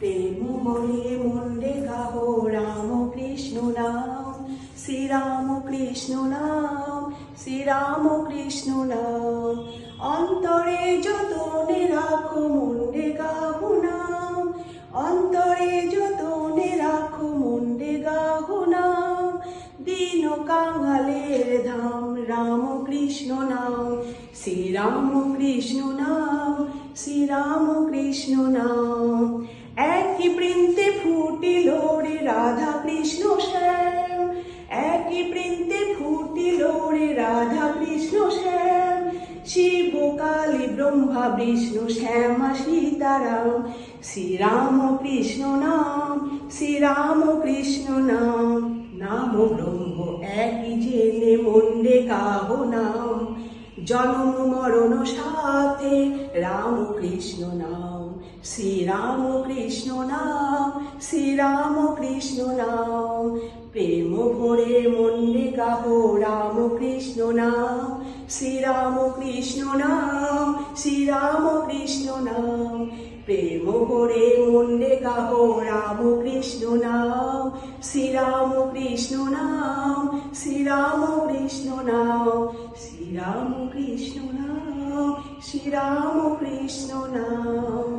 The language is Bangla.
প্রেম মনে মনে গাহো রাম কৃষ্ণ নাম, শ্রীরাম কৃষ্ণ নাম, শ্রীরাম কৃষ্ণ নাম। অন্তরে যতনে রাখো মনে গাহো নাম, অন্তরে যতনে রাখো মনে গাহো নাম। দীন কাঙালের ধাম রাম কৃষ্ণ নাম, শ্রীরাম কৃষ্ণ নাম, শ্রীরাম কৃষ্ণ নাম। একই বৃন্তে ফুটিল রে রাধা কৃষ্ণ শ্যাম, একই বৃন্তে ফুটিল রে রাধা কৃষ্ণ শ্যাম। শিব কালী ব্রহ্মা বিষ্ণু শ্যামা সীতারাম, শ্রীরাম কৃষ্ণ নাম, শ্রীরাম কৃষ্ণ নাম। নাম ব্রহ্ম একই জেনে মন্ডে গাহো নাম, জন্ম মরণ সাথে রাম কৃষ্ণ নাম, শ্রীরাম কৃষ্ণ নাম, শ্রীরাম কৃষ্ণ নাম। প্রেম ভরে মন্ডে গাহো রাম কৃষ্ণ নাম, শ্রীরাম কৃষ্ণ নাম, শ্রীরাম কৃষ্ণ নাম। প্রেম ভরে মন্ডে গাহো রাম কৃষ্ণ নাম, শ্রীরাম কৃষ্ণ নাম, শ্রীরাম কৃষ্ণ নাম, শ্রীরাম কৃষ্ণ নাম, শ্রীরাম কৃষ্ণ নাম।